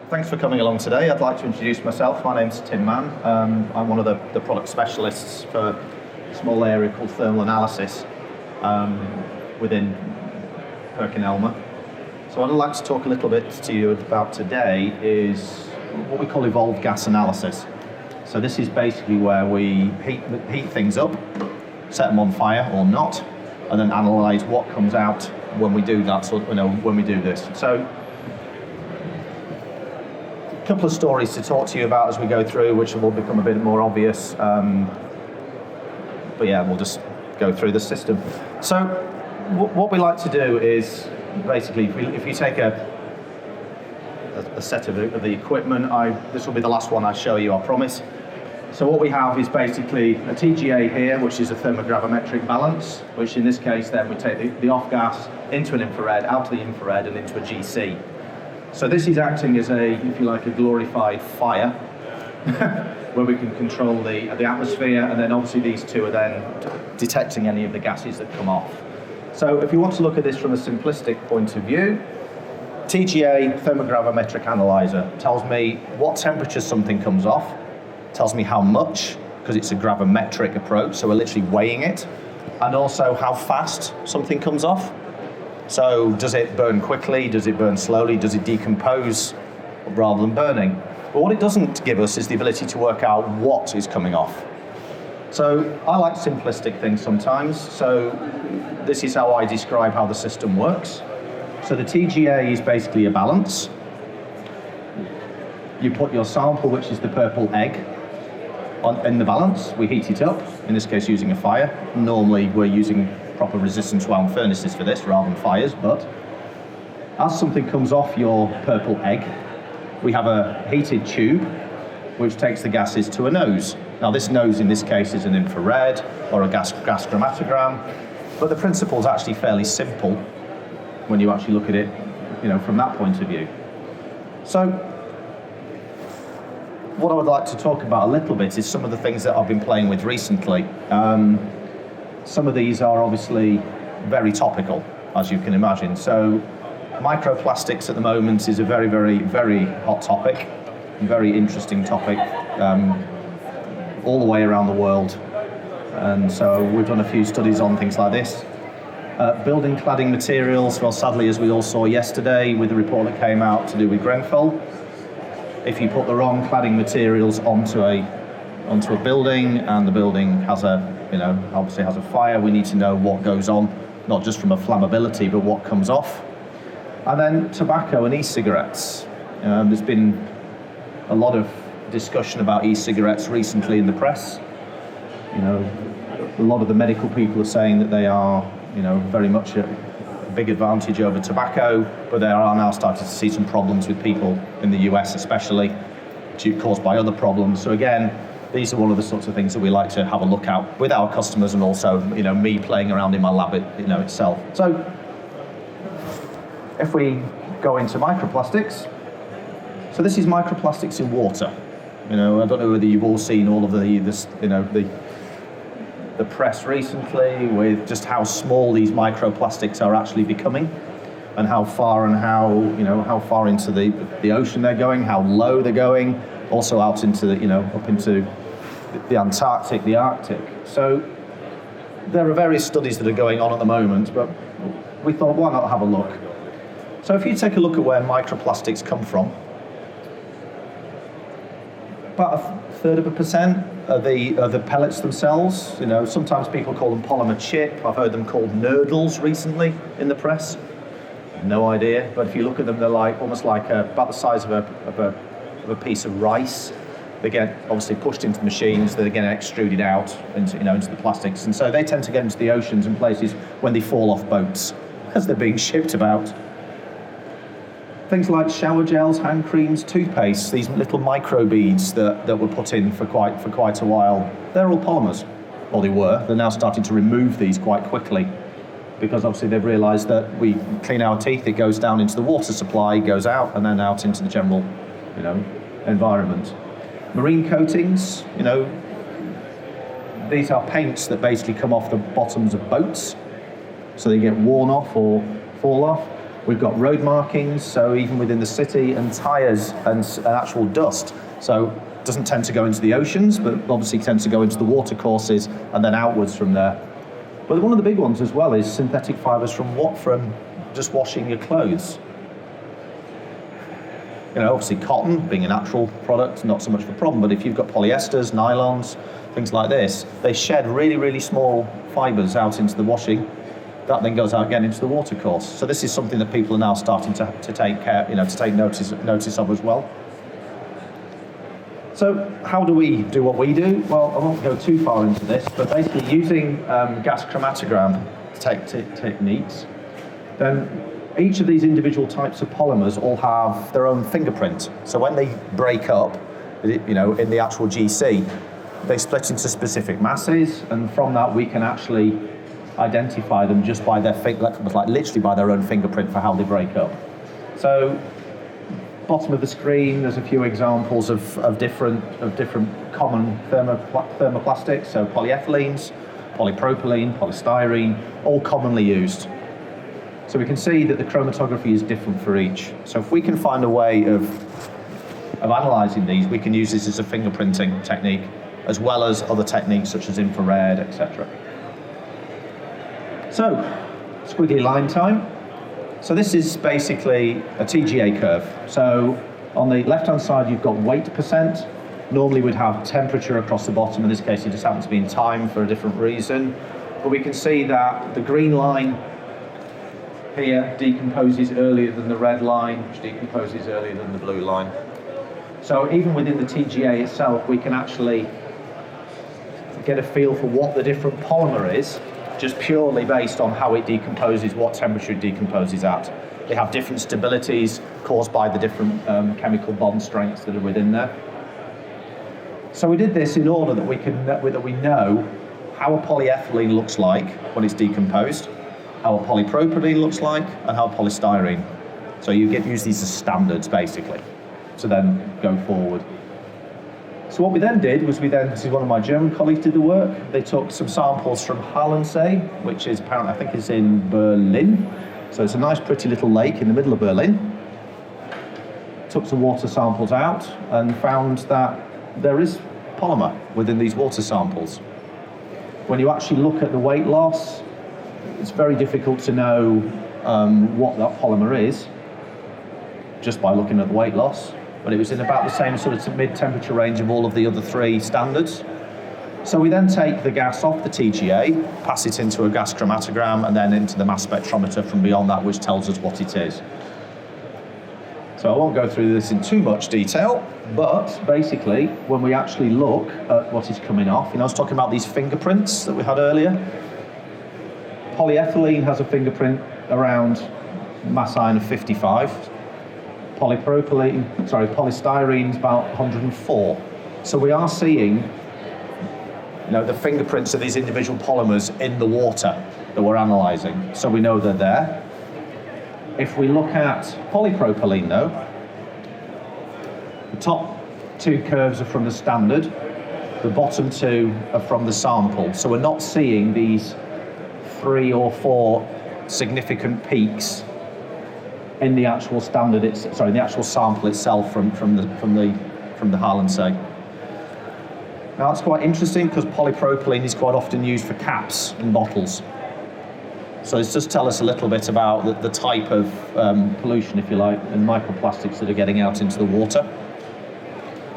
Thanks for coming along today. I'd like to introduce myself. My name's Tim Mann. I'm one of the product specialists for a small area called thermal analysis within PerkinElmer. So what I'd like to talk a little bit to you about today is what we call evolved gas analysis. So this is basically where we heat things up, set them on fire or not, and then analyse what comes out when we do that. When we do this. So a couple of stories to talk to you about as we go through, which will become a bit more obvious. But yeah, we'll just go through the system. So what we like to do is basically, if you take a set of the equipment, this will be the last one I show you, I promise. So what we have is basically a TGA here, which is a thermogravimetric balance, which in this case then we take the off gas into an infrared, out to the infrared and into a GC. So this is acting as if you like, a glorified fire, where we can control the atmosphere, and then obviously these two are then detecting any of the gases that come off. So if you want to look at this from a simplistic point of view, TGA thermogravimetric analyzer tells me what temperature something comes off, tells me how much, because it's a gravimetric approach, so we're literally weighing it, and also how fast something comes off. So does it burn quickly, does it burn slowly, does it decompose rather than burning? But what it doesn't give us is the ability to work out what is coming off. So I like simplistic things sometimes, so this is how I describe how the system works. So the TGA is basically a balance. You put your sample, which is the purple egg, in the balance. We heat it up, in this case using a fire. Normally we're using proper resistance wound furnaces for this rather than fires, but as something comes off your purple egg, we have a heated tube which takes the gases to a nose. Now this nose in this case is an infrared or a gas chromatogram, but the principle is actually fairly simple when you actually look at it, from that point of view. So what I would like to talk about a little bit is some of the things that I've been playing with recently. Some of these are obviously very topical, as you can imagine. So microplastics at the moment is a very, very, very hot topic, very interesting topic, all the way around the world. And so we've done a few studies on things like this. Building cladding materials, well, sadly, as we all saw yesterday with the report that came out to do with Grenfell, if you put the wrong cladding materials onto a building and the building has obviously has a fire, we need to know what goes on, not just from a flammability, but what comes off. And then tobacco and e-cigarettes. There's been a lot of discussion about e-cigarettes recently in the press. A lot of the medical people are saying that they are, very much a big advantage over tobacco, but there are now starting to see some problems with people in the US especially, caused by other problems. So again, these are one of the sorts of things that we like to have a look at with our customers, and also, me playing around in my lab itself. So if we go into microplastics, so this is microplastics in water. I don't know whether you've all seen all of the press recently with just how small these microplastics are actually becoming, and how far into the ocean they're going, how low they're going, also out into up into the Antarctic, the Arctic. So there are various studies that are going on at the moment, but we thought, why not have a look? So if you take a look at where microplastics come from, about 1/3% of the pellets themselves. Sometimes people call them polymer chip. I've heard them called nurdles recently in the press. No idea, but if you look at them, they're almost like about the size of a piece of rice. They get obviously pushed into the machines. They're getting extruded out into the plastics, and so they tend to get into the oceans and places when they fall off boats as they're being shipped about. Things like shower gels, hand creams, toothpaste, these little micro beads that were put in for quite a while, they're all polymers, or they were. They're now starting to remove these quite quickly, because obviously they've realised that we clean our teeth, it goes down into the water supply, goes out, and then out into the general, environment. Marine coatings, these are paints that basically come off the bottoms of boats, so they get worn off or fall off. We've got road markings, so even within the city, and tyres and actual dust. So it doesn't tend to go into the oceans, but obviously tends to go into the water courses and then outwards from there. But one of the big ones as well is synthetic fibres from what? From just washing your clothes. You know, obviously cotton, being a natural product, not so much of a problem, but if you've got polyesters, nylons, things like this, they shed really, really small fibres out into the washing. That then goes out again into the water course. So this is something that people are now starting to take care, to take notice of as well. So how do we do what we do? Well, I won't go too far into this, but basically using gas chromatogram techniques, then each of these individual types of polymers all have their own fingerprint. So when they break up, in the actual GC, they split into specific masses, and from that we can actually identify them just by their literally by their own fingerprint for how they break up. So, bottom of the screen, there's a few examples of different common thermoplastics. So polyethylenes, polypropylene, polystyrene, all commonly used. So we can see that the chromatography is different for each. So if we can find a way of analysing these, we can use this as a fingerprinting technique, as well as other techniques such as infrared, etc. So, squiggly line time. So this is basically a TGA curve. So on the left-hand side, you've got weight percent. Normally we'd have temperature across the bottom. In this case, it just happens to be in time for a different reason. But we can see that the green line here decomposes earlier than the red line, which decomposes earlier than the blue line. So even within the TGA itself, we can actually get a feel for what the different polymer is, just purely based on how it decomposes, what temperature it decomposes at. They have different stabilities caused by the different chemical bond strengths that are within there. So we did this in order that we know how a polyethylene looks like when it's decomposed, how a polypropylene looks like, and how polystyrene. So you use these as standards basically, to then go forward. So what we then did was this is one of my German colleagues did the work. They took some samples from Halensee, which is apparently, I think is in Berlin. So it's a nice pretty little lake in the middle of Berlin. Took some water samples out and found that there is polymer within these water samples. When you actually look at the weight loss, it's very difficult to know what that polymer is just by looking at the weight loss. But it was in about the same sort of mid-temperature range of all of the other three standards. So we then take the gas off the TGA, pass it into a gas chromatogram, and then into the mass spectrometer from beyond that, which tells us what it is. So I won't go through this in too much detail, but basically, when we actually look at what is coming off, I was talking about these fingerprints that we had earlier. Polyethylene has a fingerprint around mass ion of 55. Polystyrene is about 104. So we are seeing, the fingerprints of these individual polymers in the water that we're analysing. So we know they're there. If we look at polypropylene though, the top two curves are from the standard, the bottom two are from the sample. So we're not seeing these 3 or 4 significant peaks in the actual standard, the actual sample itself from the Halensee. Now that's quite interesting because polypropylene is quite often used for caps in bottles. So it's just tell us a little bit about the type of pollution, if you like, and microplastics that are getting out into the water.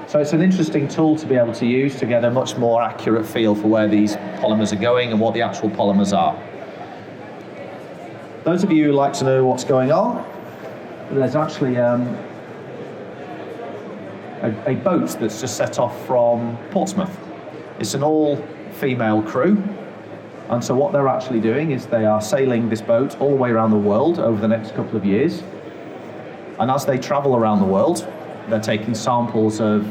So it's an interesting tool to be able to use to get a much more accurate feel for where these polymers are going and what the actual polymers are. Those of you who like to know what's going on, there's actually a boat that's just set off from Portsmouth. It's an all-female crew, and so what they're actually doing is they are sailing this boat all the way around the world over the next couple of years, and as they travel around the world, they're taking samples of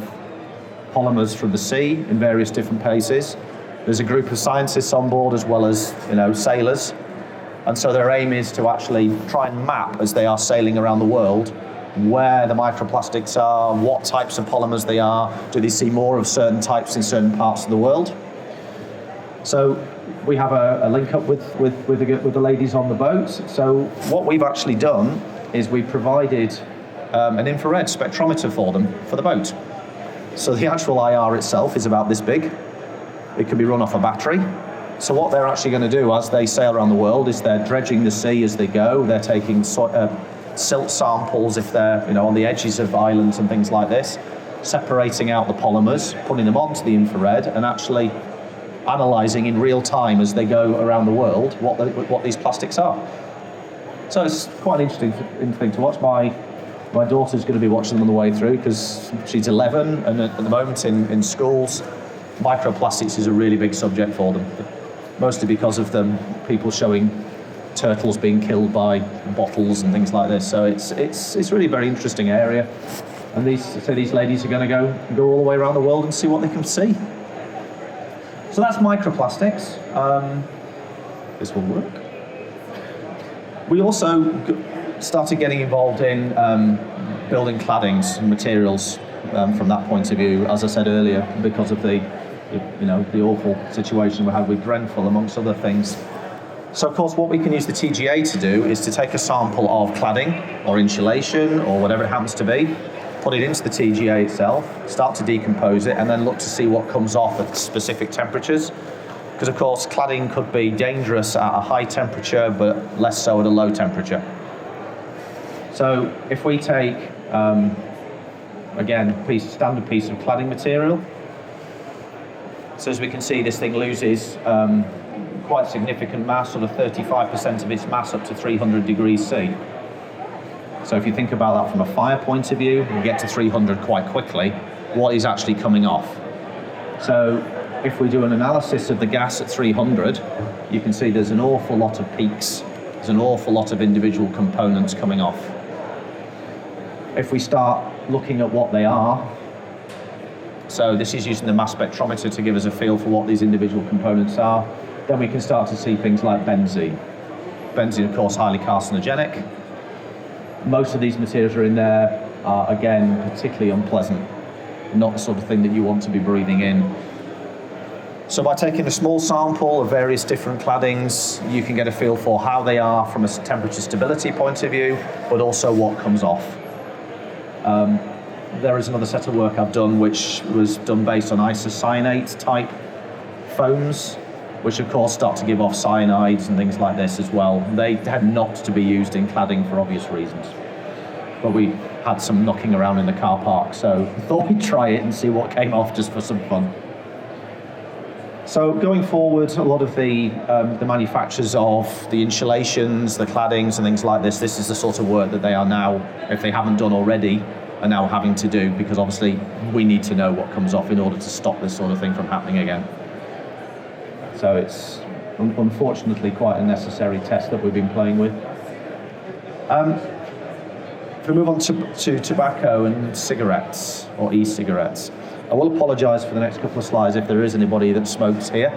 polymers from the sea in various different places. There's a group of scientists on board as well as sailors. And so their aim is to actually try and map, as they are sailing around the world, where the microplastics are, what types of polymers they are, do they see more of certain types in certain parts of the world. So we have a link up with the ladies on the boat. So what we've actually done is we provided an infrared spectrometer for them for the boat. So the actual IR itself is about this big. It can be run off a battery. So what they're actually going to do as they sail around the world is they're dredging the sea as they go. They're taking silt samples if they're on the edges of islands and things like this, separating out the polymers, putting them onto the infrared, and actually analysing in real time as they go around the world what these plastics are. So it's quite an interesting thing to watch. My daughter's going to be watching them on the way through because she's 11, and at the moment in schools, microplastics is a really big subject for them, mostly because of them people showing turtles being killed by bottles and things like this. So it's really a very interesting area, and these ladies are going to go all the way around the world and see what they can see. So that's microplastics. This will work. We also started getting involved in building claddings and materials from that point of view, as I said earlier, because of the awful situation we had with Grenfell, amongst other things. So of course what we can use the TGA to do is to take a sample of cladding or insulation or whatever it happens to be, put it into the TGA itself, start to decompose it, and then look to see what comes off at specific temperatures. Because of course cladding could be dangerous at a high temperature, but less so at a low temperature. So if we take, again, standard piece of cladding material, so as we can see, this thing loses quite significant mass, sort of 35% of its mass up to 300 degrees C. So if you think about that from a fire point of view, we get to 300 quite quickly. What is actually coming off? So if we do an analysis of the gas at 300, you can see there's an awful lot of peaks. There's an awful lot of individual components coming off. If we start looking at what they are, so this is using the mass spectrometer to give us a feel for what these individual components are, then we can start to see things like benzene. Benzene, of course, highly carcinogenic. Most of these materials are in there are, again, particularly unpleasant, not the sort of thing that you want to be breathing in. So by taking a small sample of various different claddings, you can get a feel for how they are from a temperature stability point of view, but also what comes off. There is another set of work I've done which was done based on isocyanate type foams, which of course start to give off cyanides and things like this as well. They had not to be used in cladding for obvious reasons. But we had some knocking around in the car park, so thought we'd try it and see what came off just for some fun. So going forward, a lot of the manufacturers of the insulations, the claddings and things like this is the sort of work that they are now, if they haven't done already, are now having to do, because obviously we need to know what comes off in order to stop this sort of thing from happening again. So it's unfortunately quite a necessary test that we've been playing with. If we move on to tobacco and cigarettes, or e-cigarettes, I will apologise for the next couple of slides if there is anybody that smokes here,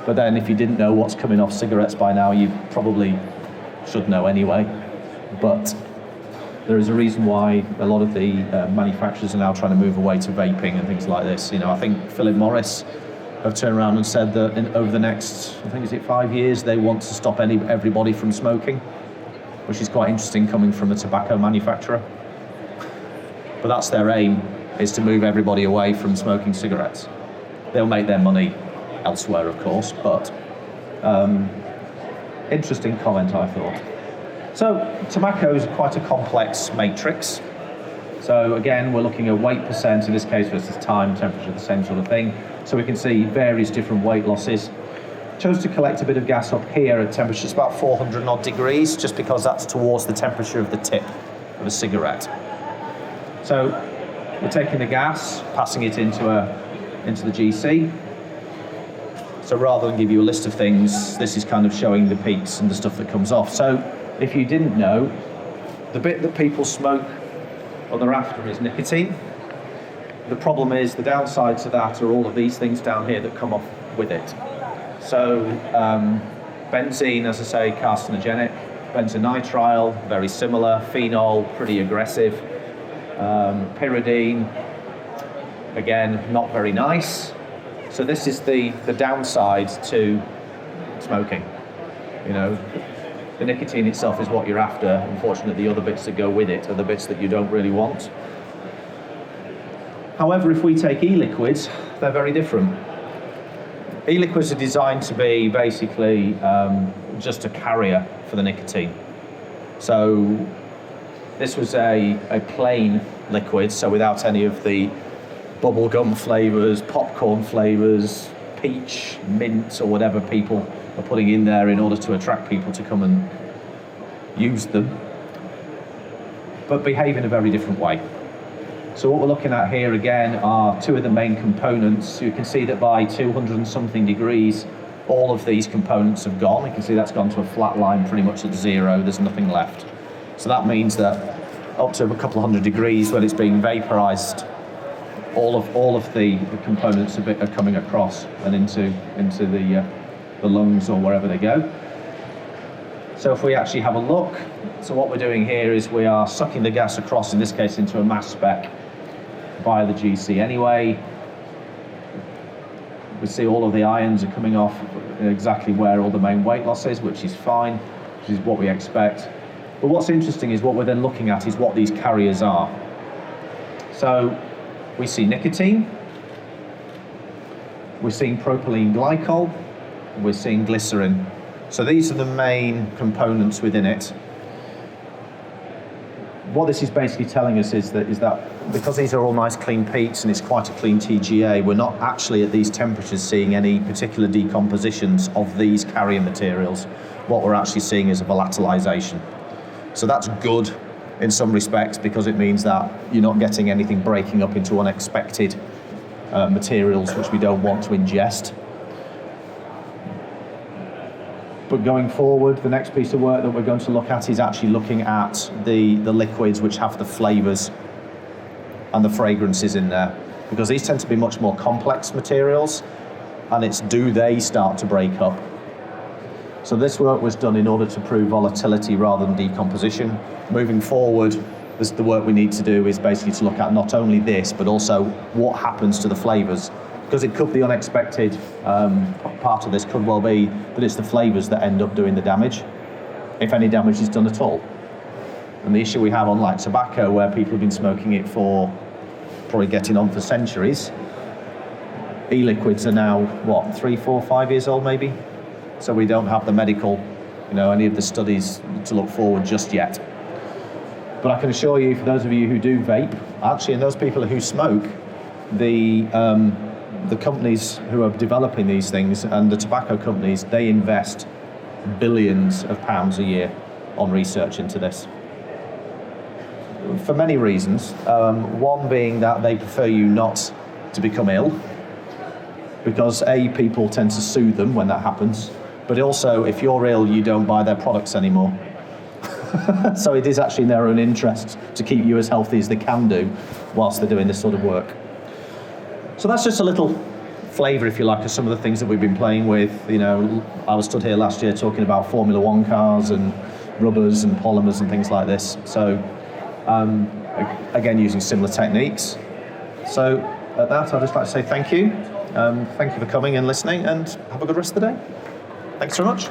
but then if you didn't know what's coming off cigarettes by now, you probably should know anyway. But there is a reason why a lot of the manufacturers are now trying to move away to vaping and things like this. I think Philip Morris have turned around and said that over the next, 5 years, they want to stop everybody from smoking, which is quite interesting coming from a tobacco manufacturer. But that's their aim, is to move everybody away from smoking cigarettes. They'll make their money elsewhere, of course, but interesting comment, I thought. So tobacco is quite a complex matrix. So again, we're looking at weight percent, in this case versus time, temperature, the same sort of thing. So we can see various different weight losses. Chose to collect a bit of gas up here at temperatures about 400 odd degrees, just because that's towards the temperature of the tip of a cigarette. So we're taking the gas, passing it into the GC. So rather than give you a list of things, this is kind of showing the peaks and the stuff that comes off. So if you didn't know, the bit that people smoke on their after is nicotine. The problem is, the downside to that are all of these things down here that come off with it. So benzene, as I say, carcinogenic. Benzonitrile, very similar. Phenol, pretty aggressive. Pyridine, again, not very nice. So this is the downside to smoking. You know, the nicotine itself is what you're after. Unfortunately, the other bits that go with it are the bits that you don't really want. However, if we take e-liquids, they're very different. E-liquids are designed to be basically just a carrier for the nicotine. So this was a plain liquid, so without any of the bubblegum flavours, popcorn flavours, peach, mint, or whatever people are putting in there in order to attract people to come and use them, but behave in a very different way. So what we're looking at here again are two of the main components. So you can see that by 200 and something degrees, all of these components have gone. You can see that's gone to a flat line pretty much at zero. There's nothing left. So that means that up to a couple of hundred degrees when it's being vaporized, all of the components are coming across and into the lungs or wherever they go. So if we actually have a look, so what we're doing here is we are sucking the gas across, in this case into a mass spec via the GC anyway. We see all of the ions are coming off exactly where all the main weight loss is, which is fine, which is what we expect. But what's interesting is what we're then looking at is what these carriers are. So we see nicotine, we're seeing propylene glycol, we're seeing glycerin. So these are the main components within it. What this is basically telling us is that because these are all nice clean peats and it's quite a clean TGA, we're not actually at these temperatures seeing any particular decompositions of these carrier materials. What we're actually seeing is a volatilization. So that's good in some respects because it means that you're not getting anything breaking up into unexpected materials which we don't want to ingest. But going forward, the next piece of work that we're going to look at is actually looking at the liquids which have the flavours and the fragrances in there, because these tend to be much more complex materials, and it's do they start to break up. So this work was done in order to prove volatility rather than decomposition. Moving forward, the work we need to do is basically to look at not only this, but also what happens to the flavours. Because it could be unexpected, part of this could well be that it's the flavours that end up doing the damage, if any damage is done at all. And the issue we have on like tobacco, where people have been smoking it for probably getting on for centuries, e-liquids are now, what, 3, 4, 5 years old maybe? So we don't have the medical, any of the studies to look forward just yet. But I can assure you, for those of you who do vape, actually, and those people who smoke, the companies who are developing these things and the tobacco companies, they invest billions of pounds a year on research into this. For many reasons. One being that they prefer you not to become ill, because people tend to sue them when that happens, but also if you're ill, you don't buy their products anymore. So it is actually in their own interest to keep you as healthy as they can do whilst they're doing this sort of work. So that's just a little flavour, if you like, of some of the things that we've been playing with. I was stood here last year talking about Formula One cars and rubbers and polymers and things like this. So, again, using similar techniques. So, at that, I'd just like to say thank you. Thank you for coming and listening, and have a good rest of the day. Thanks very much.